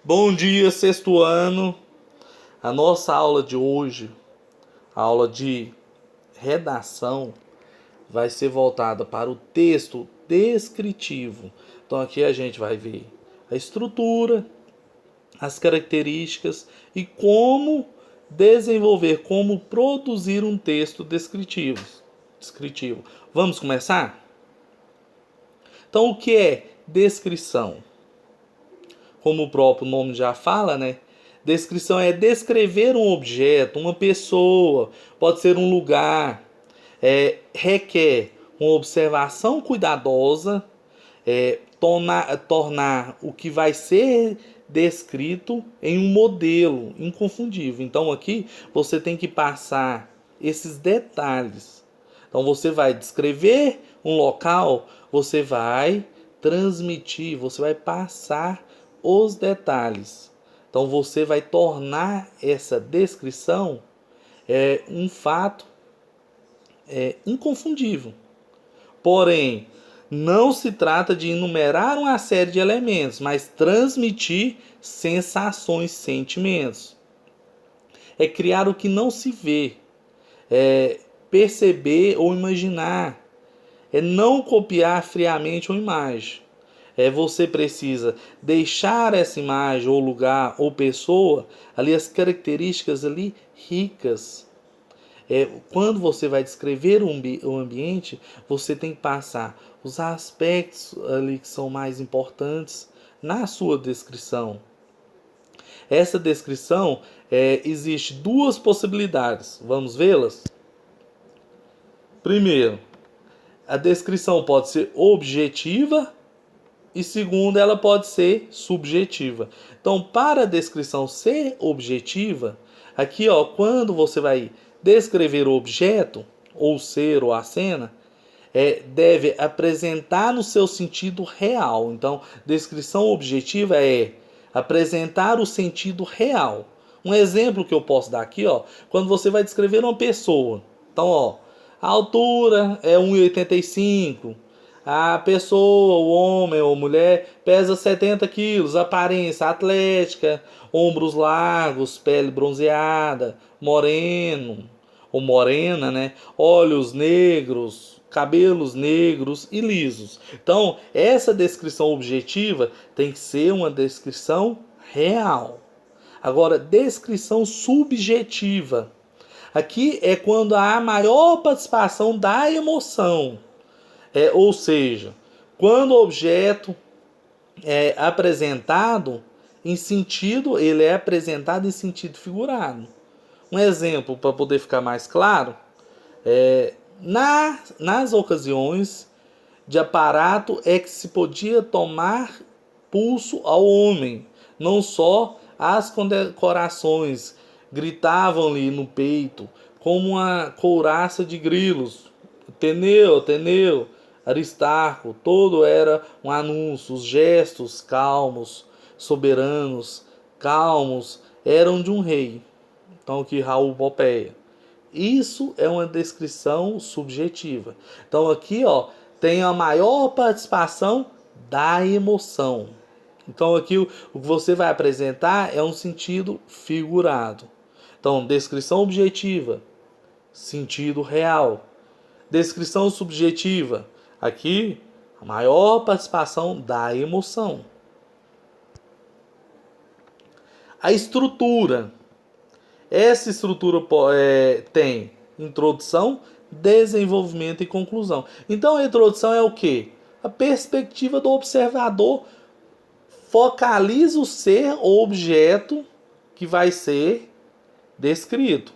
Bom dia, sexto ano. A nossa aula de hoje, a aula de redação, vai ser voltada para o texto descritivo. Então aqui a gente vai ver a estrutura, as características e como desenvolver, como produzir um texto descritivo. Vamos começar? Então o que é descrição? Como o próprio nome já fala, né? Descrição é descrever um objeto, uma pessoa, pode ser um lugar. Requer uma observação cuidadosa, tornar o que vai ser descrito em um modelo inconfundível. Então aqui você tem que passar esses detalhes. Então você vai descrever um local, você vai transmitir, você vai passar os detalhes. Então você vai tornar essa descrição um fato inconfundível. Porém, não se trata de enumerar uma série de elementos, mas transmitir sensações, sentimentos. É criar o que não se vê, é perceber ou imaginar, é não copiar friamente uma imagem. Você precisa deixar essa imagem ou lugar ou pessoa ali, as características ali ricas. Quando você vai descrever o ambiente, você tem que passar os aspectos ali que são mais importantes na sua descrição. Essa descrição, existe duas possibilidades. Vamos vê-las? Primeiro, a descrição pode ser objetiva e segundo, ela pode ser subjetiva. Então, para a descrição ser objetiva, aqui quando você vai descrever o objeto, ou ser, ou a cena, deve apresentar no seu sentido real. Então, descrição objetiva é apresentar o sentido real. Um exemplo que eu posso dar aqui, quando você vai descrever uma pessoa. Então, a altura é 1,85 m. A pessoa, o homem ou mulher, pesa 70 quilos, aparência atlética, ombros largos, pele bronzeada, moreno ou morena, né? Olhos negros, cabelos negros e lisos. Então, essa descrição objetiva tem que ser uma descrição real. Agora, descrição subjetiva. Aqui é quando há maior participação da emoção. Ou seja, quando o objeto é apresentado ele é apresentado em sentido figurado. Um exemplo para poder ficar mais claro, nas ocasiões de aparato é que se podia tomar pulso ao homem, não só as condecorações gritavam-lhe no peito como uma couraça de grilos. Teneu, Teneu, Aristarco, todo era um anúncio. Os gestos calmos, soberanos, calmos, eram de um rei. Então aqui Raul Popéia. Isso é uma descrição subjetiva. Então aqui tem a maior participação da emoção. Então aqui o que você vai apresentar é um sentido figurado. Então, descrição objetiva, sentido real. Descrição subjetiva, aqui a maior participação da emoção. A estrutura. Essa estrutura tem introdução, desenvolvimento e conclusão. Então a introdução é o quê? A perspectiva do observador focaliza o ser ou objeto que vai ser descrito.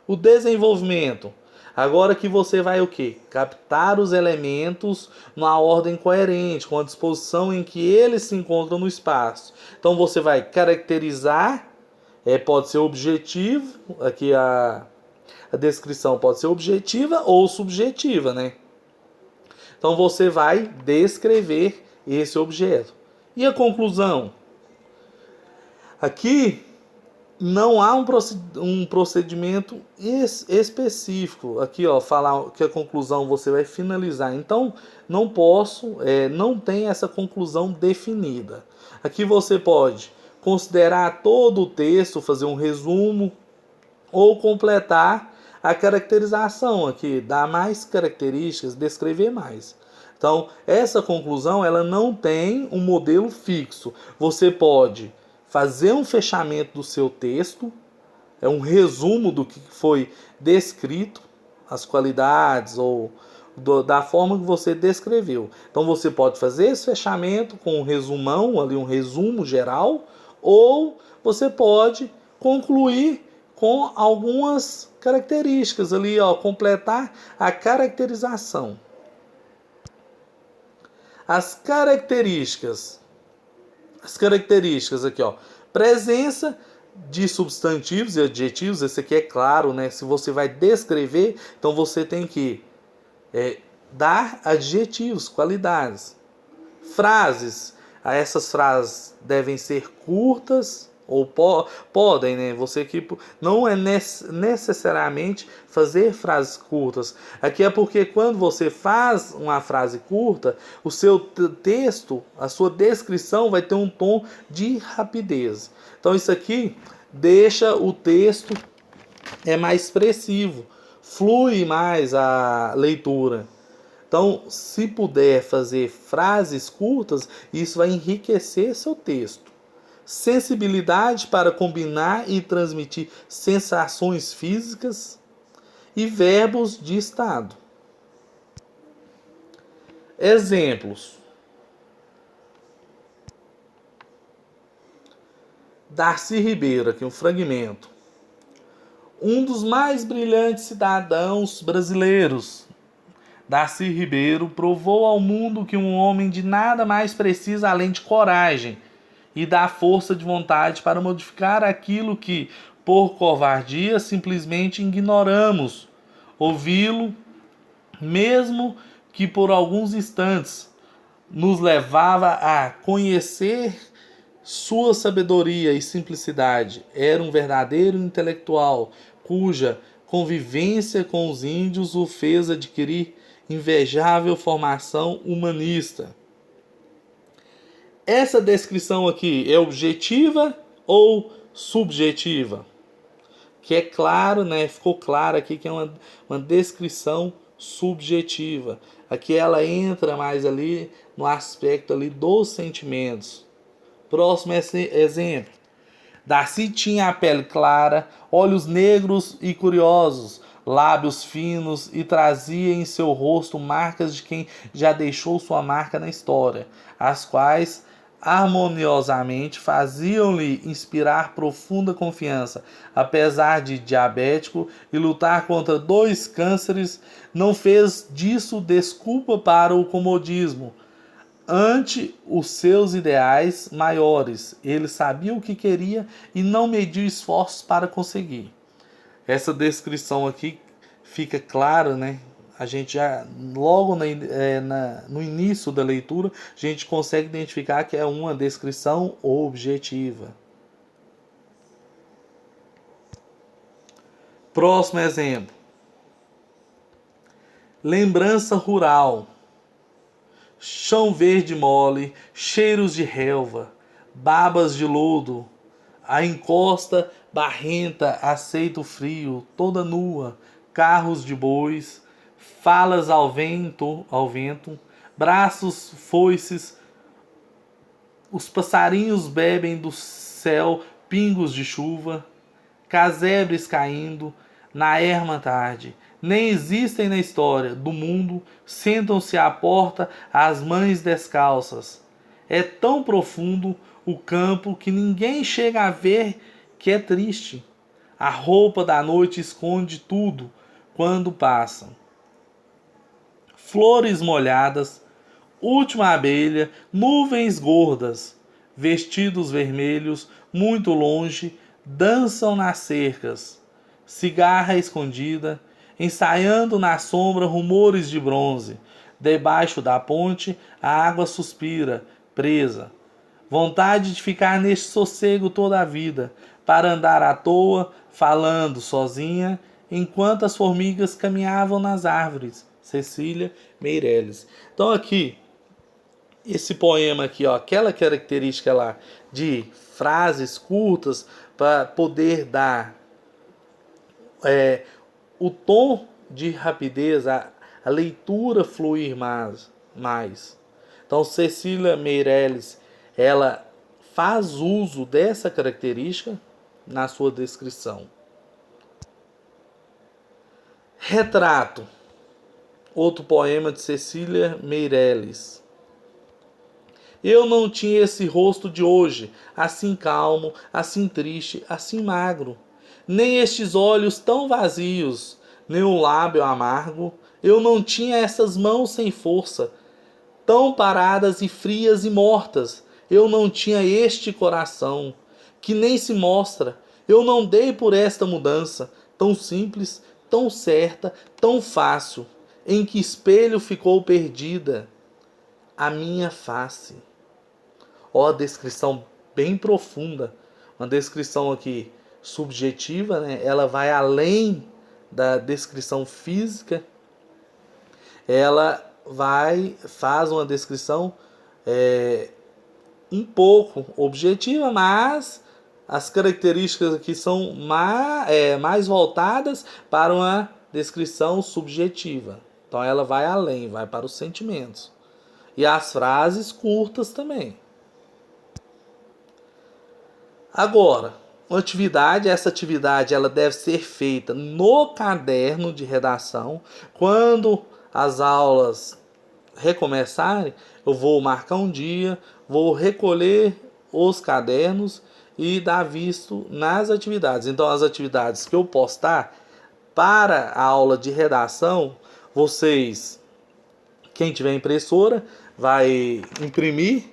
O desenvolvimento. Agora que você vai o quê? Captar os elementos numa ordem coerente, com a disposição em que eles se encontram no espaço. Então você vai caracterizar, pode ser objetivo, aqui a descrição pode ser objetiva ou subjetiva, né? Então você vai descrever esse objeto. E a conclusão? Aqui não há um procedimento específico. Aqui, falar que a conclusão você vai finalizar. Então, não tem essa conclusão definida. Aqui você pode considerar todo o texto, fazer um resumo ou completar a caracterização aqui, dar mais características, descrever mais. Então, essa conclusão ela não tem um modelo fixo. Você pode fazer um fechamento do seu texto, é um resumo do que foi descrito, as qualidades ou da forma que você descreveu. Então você pode fazer esse fechamento com um resumão, ali um resumo geral, ou você pode concluir com algumas características ali, ó, completar a caracterização. As características aqui, ó, presença de substantivos e adjetivos, esse aqui é claro, né? Se você vai descrever, então você tem que dar adjetivos, qualidades. Frases, essas frases devem ser curtas ou podem, né? Você que não é necessariamente fazer frases curtas. Aqui é porque quando você faz uma frase curta, o seu texto, a sua descrição vai ter um tom de rapidez. Então isso aqui deixa o texto mais expressivo, flui mais a leitura. Então, se puder fazer frases curtas, isso vai enriquecer seu texto. Sensibilidade para combinar e transmitir sensações físicas e verbos de estado. Exemplos. Darcy Ribeiro, aqui um fragmento. Um dos mais brilhantes cidadãos brasileiros, Darcy Ribeiro, provou ao mundo que um homem de nada mais precisa além de coragem e da força de vontade para modificar aquilo que, por covardia, simplesmente ignoramos. Ouvi-lo, mesmo que por alguns instantes, nos levava a conhecer sua sabedoria e simplicidade. Era um verdadeiro intelectual, cuja convivência com os índios o fez adquirir invejável formação humanista. Essa descrição aqui é objetiva ou subjetiva? Que é claro, né? Ficou claro aqui que é uma descrição subjetiva. Aqui ela entra mais ali no aspecto ali dos sentimentos. Próximo exemplo. Darcy tinha a pele clara, olhos negros e curiosos, lábios finos e trazia em seu rosto marcas de quem já deixou sua marca na história, as quais harmoniosamente faziam-lhe inspirar profunda confiança. Apesar de diabético e lutar contra 2 cânceres, não fez disso desculpa para o comodismo. Ante os seus ideais maiores, ele sabia o que queria e não mediu esforços para conseguir. Essa descrição aqui fica clara, né? A gente já, logo no início da leitura, a gente consegue identificar que é uma descrição objetiva. Próximo exemplo. Lembrança rural. Chão verde mole, cheiros de relva, babas de lodo, a encosta barrenta aceita o frio, toda nua, carros de bois, falas ao vento, braços, foices, os passarinhos bebem do céu pingos de chuva, casebres caindo na erma tarde. Nem existem na história do mundo, sentam-se à porta as mães descalças. É tão profundo o campo que ninguém chega a ver que é triste. A roupa da noite esconde tudo quando passam. Flores molhadas, última abelha, nuvens gordas, vestidos vermelhos, muito longe, dançam nas cercas. Cigarra escondida, ensaiando na sombra rumores de bronze. Debaixo da ponte, a água suspira, presa. Vontade de ficar neste sossego toda a vida, para andar à toa, falando sozinha, enquanto as formigas caminhavam nas árvores. Cecília Meirelles. Então aqui, esse poema aqui, ó, aquela característica lá de frases curtas para poder dar o tom de rapidez, a leitura fluir mais. Então, Cecília Meirelles, ela faz uso dessa característica na sua descrição. Retrato, outro poema de Cecília Meirelles. Eu não tinha esse rosto de hoje, assim calmo, assim triste, assim magro, nem estes olhos tão vazios, nem um lábio amargo. Eu não tinha essas mãos sem força, tão paradas e frias e mortas. Eu não tinha este coração, que nem se mostra. Eu não dei por esta mudança, tão simples, tão certa, tão fácil, em que espelho ficou perdida a minha face. Ó, descrição bem profunda, uma descrição aqui subjetiva, né? Ela vai além da descrição física, ela faz uma descrição um pouco objetiva, mas as características aqui são mais voltadas para uma descrição subjetiva. Então ela vai além, vai para os sentimentos. E as frases curtas também. Agora, essa atividade ela deve ser feita no caderno de redação. Quando as aulas recomeçarem, eu vou marcar um dia, vou recolher os cadernos e dar visto nas atividades. Então, as atividades que eu postar para a aula de redação, vocês, quem tiver impressora, vai imprimir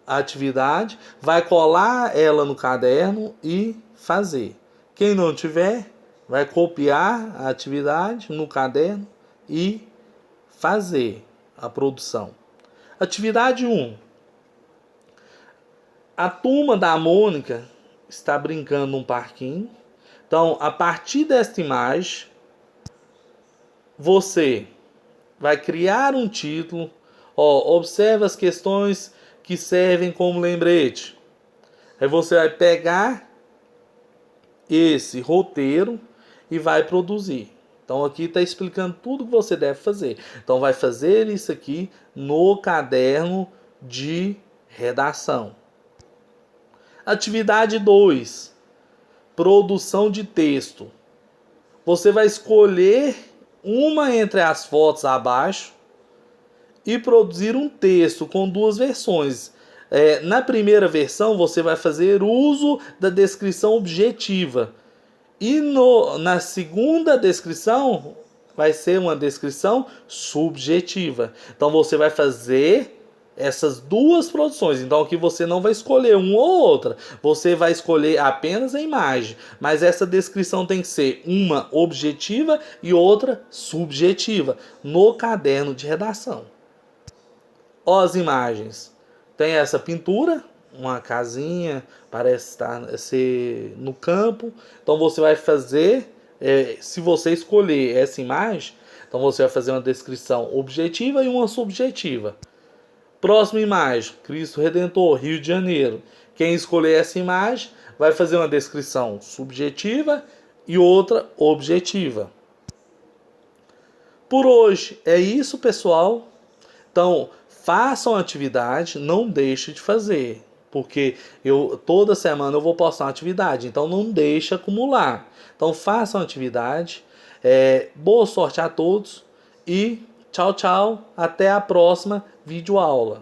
a atividade, vai colar ela no caderno e fazer. Quem não tiver, vai copiar a atividade no caderno e fazer a produção. Atividade 1. A turma da Mônica está brincando num parquinho. Então, a partir desta imagem, você vai criar um título. Ó, observe as questões que servem como lembrete. Aí você vai pegar esse roteiro e vai produzir. Então aqui está explicando tudo que você deve fazer. Então vai fazer isso aqui no caderno de redação. Atividade 2. Produção de texto. Você vai escolher uma entre as fotos abaixo e produzir um texto com duas versões. Na primeira versão, você vai fazer uso da descrição objetiva. E na segunda descrição, vai ser uma descrição subjetiva. Então, você vai fazer essas duas produções. Então, aqui você não vai escolher uma ou outra. Você vai escolher apenas a imagem. Mas essa descrição tem que ser uma objetiva e outra subjetiva no caderno de redação. Ó, as imagens. Tem essa pintura, uma casinha, parece ser no campo. Então você vai fazer, se você escolher essa imagem, então você vai fazer uma descrição objetiva e uma subjetiva. Próxima imagem, Cristo Redentor, Rio de Janeiro. Quem escolher essa imagem vai fazer uma descrição subjetiva e outra objetiva. Por hoje é isso, pessoal. Então, façam a atividade, não deixe de fazer, porque toda semana eu vou postar uma atividade, então não deixe acumular. Então façam a atividade, boa sorte a todos e tchau, tchau, até a próxima videoaula.